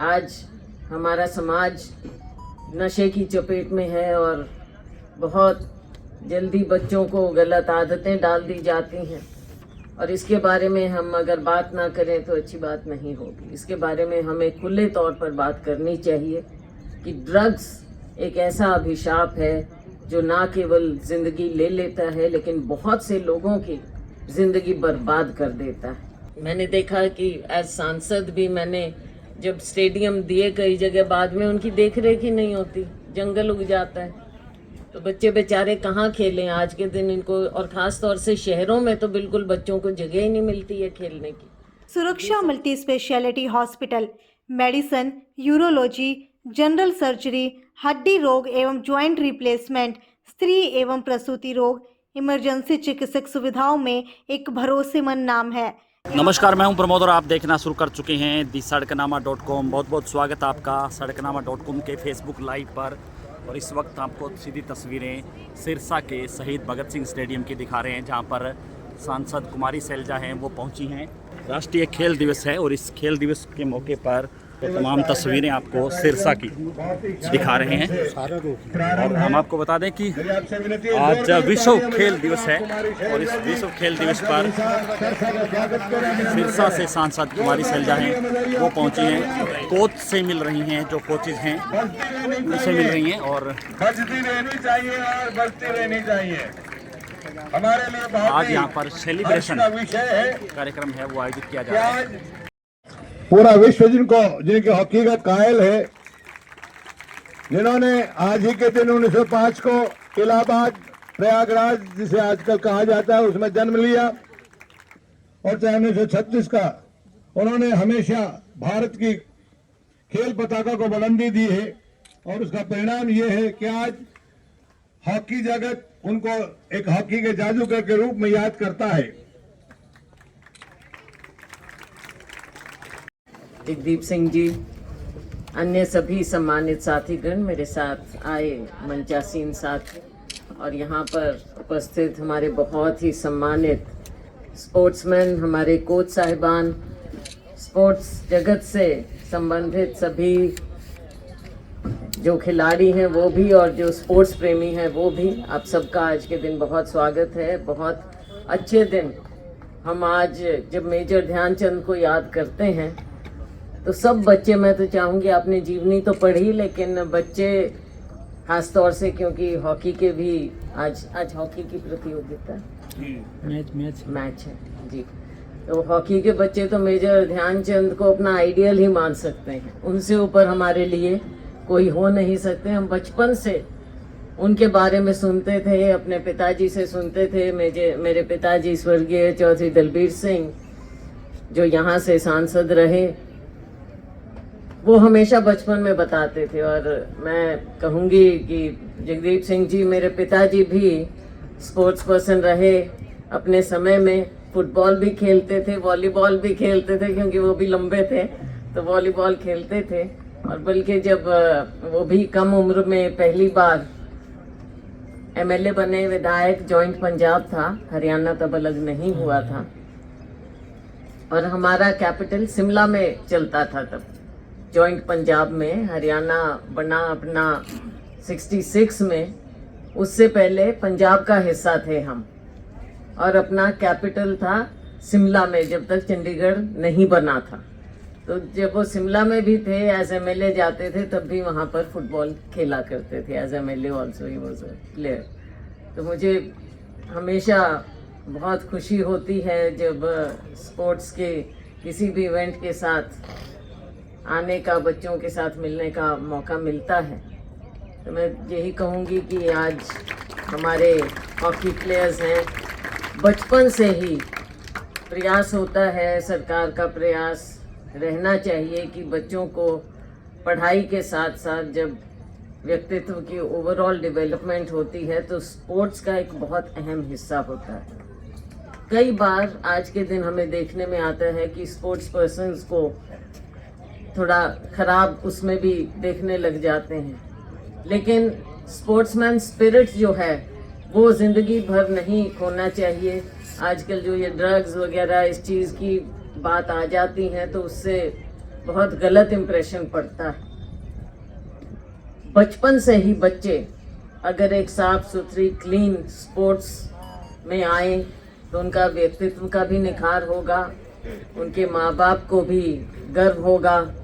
आज हमारा समाज नशे की चपेट में है और बहुत जल्दी बच्चों को गलत आदतें डाल दी जाती हैं और इसके बारे में हम अगर बात ना करें तो अच्छी बात नहीं होगी। इसके बारे में हमें खुले तौर पर बात करनी चाहिए कि ड्रग्स एक ऐसा अभिशाप है जो ना केवल ज़िंदगी ले लेता है लेकिन बहुत से लोगों की ज़िंदगी बर्बाद कर देता है। मैंने देखा कि एज सांसद भी मैंने जब स्टेडियम दिए कई जगह बाद में उनकी देख रेख ही नहीं होती, जंगल उग जाता है तो बच्चे बेचारे कहाँ खेलें आज के दिन इनको। और ख़ास तौर से शहरों में तो बिल्कुल बच्चों को जगह ही नहीं मिलती है खेलने की। सुरक्षा multi speciality hospital medicine, urology, general surgery, हड्डी रोग एवं ज्वाइंट रिप्लेसमेंट, स्त्री एवं प्रसूति रोग, इमरजेंसी चिकित्सक सुविधाओं में एक भरोसेमंद नाम है। नमस्कार, मैं हूं प्रमोद और आप देखना शुरू कर चुके हैं दी सड़कनामा.com। बहुत बहुत स्वागत आपका सड़कनामा.com के फेसबुक लाइव पर। और इस वक्त आपको सीधी तस्वीरें सिरसा के शहीद भगत सिंह स्टेडियम की दिखा रहे हैं, जहां पर सांसद कुमारी सैलजा हैं, वो पहुंची हैं। राष्ट्रीय खेल दिवस है और इस खेल दिवस के मौके पर तमाम तस्वीरें आपको सिरसा की दिखा रहे हैं। और हम आपको बता दें कि आज विश्व खेल दिवस है और इस विश्व खेल दिवस पर सिरसा से सांसद कुमारी सैलजा हैं, वो पहुंची हैं। कोच से मिल रही हैं, जो कोचेज हैं उनसे मिल रही हैं और बचती रहनी चाहिए और बढ़ती रहनी चाहिए। हमारे लिए आज यहाँ पर सेलिब्रेशन कार्यक्रम है वो आयोजित किया जा रहा है। पूरा विश्व जिनकी हकीकत कायल है, जिन्होंने आज ही के दिन 1905 को इलाहाबाद प्रयागराज जिसे आजकल कहा जाता है उसमें जन्म लिया और चाहे 1936 का उन्होंने हमेशा भारत की खेल पताका को बुलंदी दी है। और उसका परिणाम ये है कि आज हॉकी जगत उनको एक हॉकी के जादूगर के रूप में याद करता है। जगदीप सिंह जी, अन्य सभी सम्मानित साथीगण, मेरे साथ आए मंचासीन साथी और यहाँ पर उपस्थित हमारे बहुत ही सम्मानित स्पोर्ट्समैन, हमारे कोच साहिबान, स्पोर्ट्स जगत से संबंधित सभी जो खिलाड़ी हैं वो भी और जो स्पोर्ट्स प्रेमी हैं वो भी, आप सबका आज के दिन बहुत स्वागत है। बहुत अच्छे दिन। हम आज जब मेजर ध्यानचंद को याद करते हैं तो सब बच्चे, मैं तो चाहूँगी आपने जीवनी तो पढ़ी, लेकिन बच्चे खास तौर से, क्योंकि हॉकी के भी आज हॉकी की प्रतियोगिता मैच है जी, तो हॉकी के बच्चे तो मेजर ध्यानचंद को अपना आइडियल ही मान सकते हैं। उनसे ऊपर हमारे लिए कोई हो नहीं सकते। हम बचपन से उनके बारे में सुनते थे, अपने पिताजी से सुनते थे। मेरे पिताजी स्वर्गीय चौधरी दलबीर सिंह जो यहाँ से सांसद रहे, वो हमेशा बचपन में बताते थे। और मैं कहूँगी कि जगदीप सिंह जी, मेरे पिताजी भी स्पोर्ट्स पर्सन रहे अपने समय में। फुटबॉल भी खेलते थे, वॉलीबॉल भी खेलते थे, क्योंकि वो भी लंबे थे तो वॉलीबॉल खेलते थे। और बल्कि जब वो भी कम उम्र में पहली बार एमएलए बने, विधायक, जॉइंट पंजाब था, हरियाणा तब अलग नहीं हुआ था और हमारा कैपिटल शिमला में चलता था तब। जॉइंट पंजाब में हरियाणा बना अपना 66 में, उससे पहले पंजाब का हिस्सा थे हम और अपना कैपिटल था शिमला में, जब तक चंडीगढ़ नहीं बना था। तो जब वो शिमला में भी थे, एज एमएलए जाते थे, तब भी वहाँ पर फुटबॉल खेला करते थे। As MLA also he was a player. तो मुझे हमेशा बहुत खुशी होती है जब स्पोर्ट्स के किसी भी इवेंट के साथ आने का, बच्चों के साथ मिलने का मौका मिलता है। तो मैं यही कहूँगी कि आज हमारे हॉकी प्लेयर्स हैं, बचपन से ही प्रयास होता है, सरकार का प्रयास रहना चाहिए कि बच्चों को पढ़ाई के साथ साथ जब व्यक्तित्व की ओवरऑल डेवलपमेंट होती है तो स्पोर्ट्स का एक बहुत अहम हिस्सा होता है। कई बार आज के दिन हमें देखने में आता है कि स्पोर्ट्स पर्सन्स को थोड़ा खराब उसमें भी देखने लग जाते हैं, लेकिन स्पोर्ट्समैन स्पिरिट जो है वो ज़िंदगी भर नहीं खोना चाहिए। आजकल जो ये ड्रग्स वगैरह इस चीज़ की बात आ जाती है तो उससे बहुत गलत इम्प्रेशन पड़ता है। बचपन से ही बच्चे अगर एक साफ सुथरी क्लीन स्पोर्ट्स में आए तो उनका व्यक्तित्व का भी निखार होगा, उनके माँ बाप को भी गर्व होगा,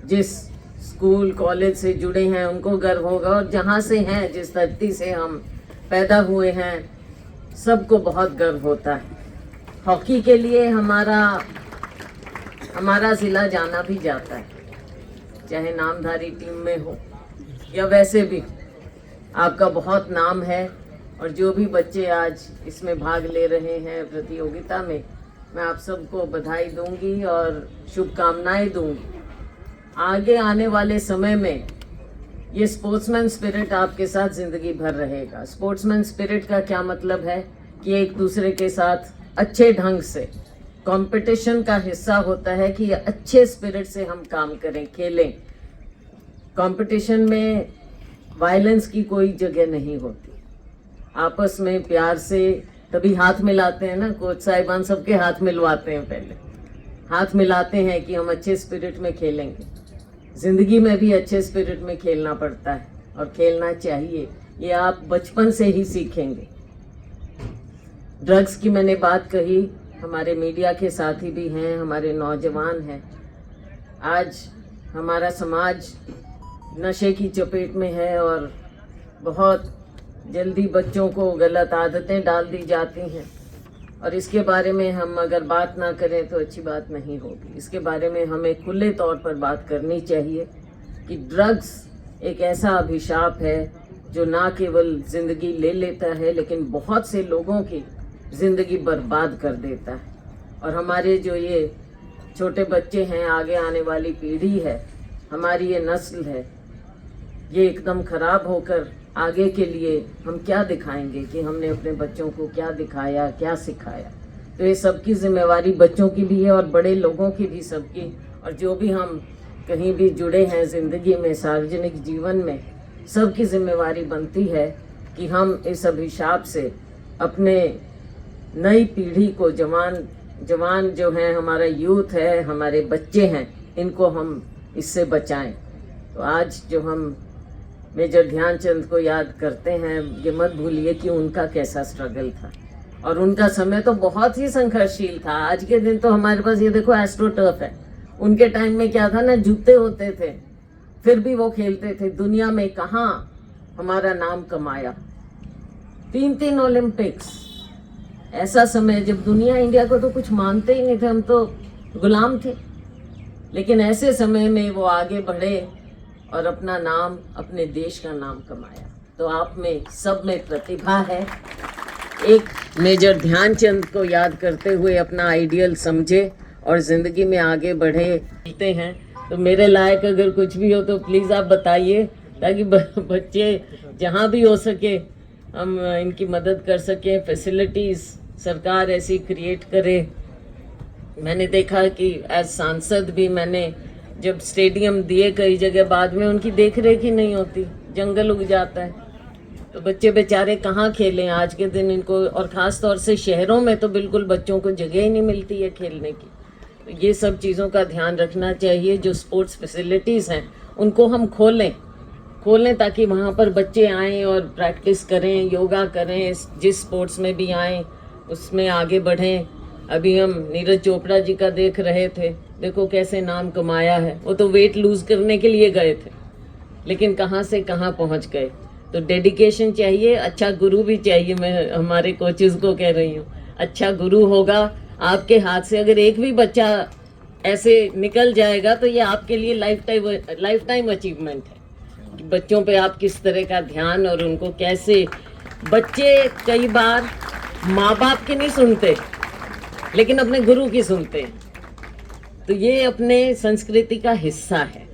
जिस स्कूल कॉलेज से जुड़े हैं उनको गर्व होगा, और जहाँ से हैं, जिस धरती से हम पैदा हुए हैं, सबको बहुत गर्व होता है। हॉकी के लिए हमारा ज़िला जाना भी जाता है, चाहे नामधारी टीम में हो या वैसे भी आपका बहुत नाम है। और जो भी बच्चे आज इसमें भाग ले रहे हैं प्रतियोगिता में, मैं आप सबको बधाई दूंगी और शुभकामनाएं दूंगी। आगे आने वाले समय में ये स्पोर्ट्समैन स्पिरिट आपके साथ ज़िंदगी भर रहेगा। स्पोर्ट्समैन स्पिरिट का क्या मतलब है कि एक दूसरे के साथ अच्छे ढंग से, कंपटीशन का हिस्सा होता है कि अच्छे स्पिरिट से हम काम करें, खेलें। कंपटीशन में वायलेंस की कोई जगह नहीं होती। आपस में प्यार से तभी हाथ मिलाते हैं ना, कोच साहिबान सबके हाथ मिलवाते हैं, पहले हाथ मिलाते हैं कि हम अच्छे स्पिरिट में खेलेंगे। जिंदगी में भी अच्छे स्पिरिट में खेलना पड़ता है और खेलना चाहिए, ये आप बचपन से ही सीखेंगे। ड्रग्स की मैंने बात कही, हमारे मीडिया के साथी भी हैं, हमारे नौजवान हैं। आज हमारा समाज नशे की चपेट में है और बहुत जल्दी बच्चों को गलत आदतें डाल दी जाती हैं, और इसके बारे में हम अगर बात ना करें तो अच्छी बात नहीं होगी। इसके बारे में हमें खुले तौर पर बात करनी चाहिए कि ड्रग्स एक ऐसा अभिशाप है जो ना केवल ज़िंदगी ले लेता है लेकिन बहुत से लोगों की ज़िंदगी बर्बाद कर देता है। और हमारे जो ये छोटे बच्चे हैं, आगे आने वाली पीढ़ी है, हमारी ये नस्ल है, ये एकदम खराब होकर आगे के लिए हम क्या दिखाएंगे कि हमने अपने बच्चों को क्या दिखाया, क्या सिखाया। तो ये सबकी जिम्मेवारी बच्चों की भी है और बड़े लोगों की भी, सबकी। और जो भी हम कहीं भी जुड़े हैं ज़िंदगी में, सार्वजनिक जीवन में, सबकी जिम्मेवारी बनती है कि हम इस अभिशाप से अपने नई पीढ़ी को, जवान जो हैं, हमारा यूथ है, हमारे बच्चे हैं, इनको हम इससे बचाएं। तो आज जो हम मेजर ध्यानचंद को याद करते हैं, ये मत भूलिए कि उनका कैसा स्ट्रगल था, और उनका समय तो बहुत ही संघर्षशील था। आज के दिन तो हमारे पास ये देखो एस्ट्रो टर्फ है, उनके टाइम में क्या था ना, जूते होते थे, फिर भी वो खेलते थे। दुनिया में कहाँ हमारा नाम कमाया, 3 ओलंपिक्स। ऐसा समय जब दुनिया इंडिया को तो कुछ मानते ही नहीं थे, हम तो गुलाम थे, लेकिन ऐसे समय में वो आगे बढ़े और अपना नाम, अपने देश का नाम कमाया। तो आप में सब में प्रतिभा है। एक मेजर ध्यानचंद को याद करते हुए अपना आइडियल समझे और ज़िंदगी में आगे बढ़े हैं। तो मेरे लायक अगर कुछ भी हो तो प्लीज़ आप बताइए, ताकि बच्चे जहाँ भी हो सके हम इनकी मदद कर सकें। फैसिलिटीज़ सरकार ऐसी क्रिएट करे। मैंने देखा कि एज सांसद भी मैंने जब स्टेडियम दिए कई जगह, बाद में उनकी देख रेख ही नहीं होती, जंगल उग जाता है, तो बच्चे बेचारे कहाँ खेलें आज के दिन इनको। और ख़ास तौर से शहरों में तो बिल्कुल बच्चों को जगह ही नहीं मिलती है खेलने की। तो ये सब चीज़ों का ध्यान रखना चाहिए। जो स्पोर्ट्स फैसिलिटीज़ हैं उनको हम खोलें ताकि वहाँ पर बच्चे आएँ और प्रैक्टिस करें, योगा करें, जिस स्पोर्ट्स में भी आएँ उसमें आगे बढ़ें। अभी हम नीरज चोपड़ा जी का देख रहे थे, देखो कैसे नाम कमाया है। वो तो वेट लूज करने के लिए गए थे, लेकिन कहाँ से कहाँ पहुँच गए। तो डेडिकेशन चाहिए, अच्छा गुरु भी चाहिए। मैं हमारे कोचेज़ को कह रही हूँ, अच्छा गुरु होगा आपके हाथ से। अगर एक भी बच्चा ऐसे निकल जाएगा तो ये आपके लिए लाइफ टाइम अचीवमेंट है कि बच्चों पे आप किस तरह का ध्यान, और उनको कैसे। बच्चे कई बार माँ बाप की नहीं सुनते लेकिन अपने गुरु की सुनते हैं। तो ये अपने संस्कृति का हिस्सा है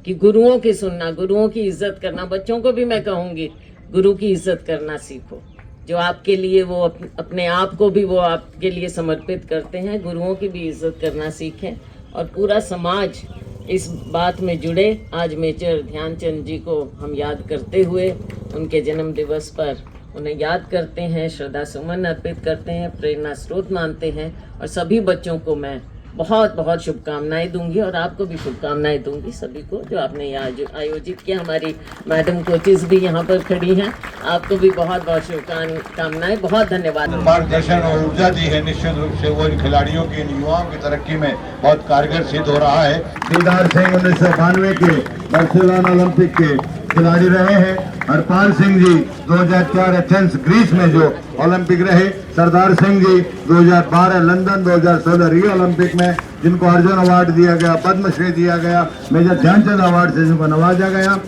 कि गुरुओं की सुनना, गुरुओं की इज्जत करना। बच्चों को भी मैं कहूँगी गुरु की इज्जत करना सीखो, जो आपके लिए वो अपने आप को भी वो आपके लिए समर्पित करते हैं। गुरुओं की भी इज्जत करना सीखें और पूरा समाज इस बात में जुड़े। आज मेजर ध्यानचंद जी को हम याद करते हुए उनके जन्म दिवस पर उन्हें याद करते हैं, श्रद्धा सुमन अर्पित करते हैं, प्रेरणा स्रोत मानते हैं। और सभी बच्चों को मैं बहुत बहुत शुभकामनाएं दूंगी और आपको भी शुभकामनाएं दूंगी सभी को जो आपने यहाँ आयोजित किया। हमारी मैडम कोचेस भी यहाँ पर खड़ी हैं, आपको भी बहुत बहुत शुभकामनाएं, बहुत धन्यवाद। मार्गदर्शन और ऊर्जा दी है, निश्चित रूप से वो इन खिलाड़ियों की, इन युवाओं की तरक्की में बहुत कारगर सिद्ध हो रहा है। दीदार सिंह 1992 के बार्सिलोना ओलंपिक के खिलाड़ी रहे हैं। हरपाल सिंह जी 2004 एथेंस ग्रीस में जो ओलंपिक रहे। Sardar Singh ji 2012 London, 2016 Rio Olympic में जिनको अर्जुन अवार्ड दिया गया, पद्मश्री दिया गया, मेजर ध्यानचंद अवार्ड से जिनको नवाजा गया।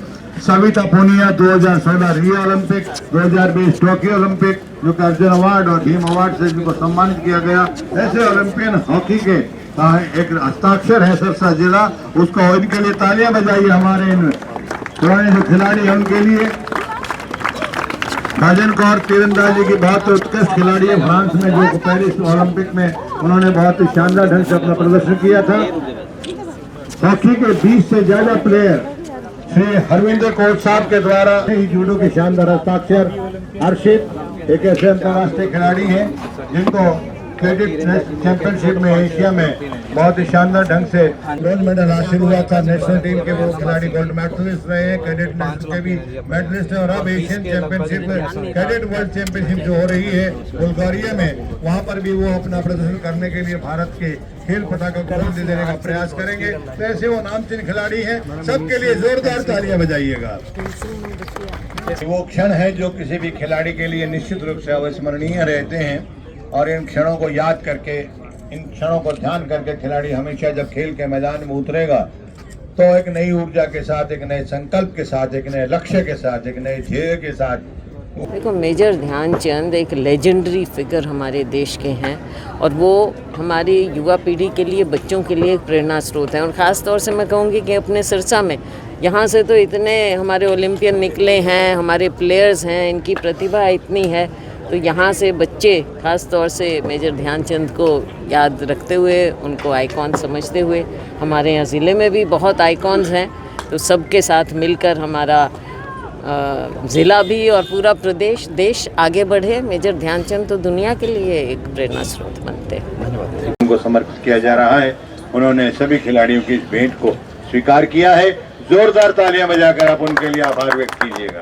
Savita Punia 2016 Rio Olympic, 2020 Tokyo Olympic जो कि अर्जुन अवार्ड और भीम अवार्ड से जिनको सम्मानित किया गया। ऐसे ओलंपियन हॉकी के एक हस्ताक्षर है सिरसा जिला, उसको इनके लिए तालियां बजाइए। हमारे इन पुराने जो खिलाड़ी हैं उनके लिए। भजन कौर तीरंदाजी की बहुत उत्कृष्ट खिलाड़ी है, फ्रांस में जो पेरिस ओलंपिक में उन्होंने बहुत ही शानदार ढंग से अपना प्रदर्शन किया था। हॉकी के 20 से ज्यादा प्लेयर श्री हरविंदर कोच साहब के द्वारा जूडो के शानदार हस्ताक्षर। हर्षित एक ऐसे अंतर्राष्ट्रीय खिलाड़ी हैं जिनको क्रेडिट चैंपियनशिप में एशिया में बहुत ही शानदार ढंग से गोल्ड मेडल हासिल हुआ था। नेशनल टीम के वो खिलाड़ी गोल्ड मेडलिस्ट रहे हैं, कैडेट नेशनल के भी मेडलिस्ट हैं और अब एशियन चैंपियनशिप में कैडेट वर्ल्ड चैंपियनशिप जो हो रही है बुल्गारिया में, वहां पर भी वो अपना प्रदर्शन करने के लिए भारत के खेल पताका को बुलंदी देने का प्रयास करेंगे। तो ऐसे वो नामचीन खिलाड़ी हैं, सबके लिए जोरदार तालियां बजाइएगा। वो क्षण है जो किसी भी खिलाड़ी के लिए निश्चित रूप से अविस्मरणीय रहते हैं और इन क्षणों को याद करके, इन क्षणों को ध्यान करके खिलाड़ी हमेशा जब खेल के मैदान में उतरेगा तो एक नई ऊर्जा के साथ, एक नए संकल्प के साथ, एक नए लक्ष्य के साथ, एक नए ध्येय के साथ। देखो, मेजर ध्यानचंद एक लेजेंडरी फिगर हमारे देश के हैं और वो हमारी युवा पीढ़ी के लिए, बच्चों के लिए एक प्रेरणा स्रोत है। और ख़ास तौर से मैं कहूँगी कि अपने सिरसा में यहाँ से तो इतने हमारे ओलंपियन निकले हैं, हमारे प्लेयर्स हैं, इनकी प्रतिभा इतनी है, तो यहाँ से बच्चे ख़ास तौर से मेजर ध्यानचंद को याद रखते हुए, उनको आइकॉन समझते हुए, हमारे यहाँ ज़िले में भी बहुत आइकॉन्स हैं, तो सबके साथ मिलकर हमारा ज़िला भी और पूरा प्रदेश, देश आगे बढ़े। मेजर ध्यानचंद तो दुनिया के लिए एक प्रेरणा स्रोत बनते हैं। उनको समर्पित किया जा रहा है। उन्होंने सभी खिलाड़ियों की इस भेंट को स्वीकार किया है। जोरदार तालियां बजाकर आप उनके लिए आभार व्यक्त कीजिएगा।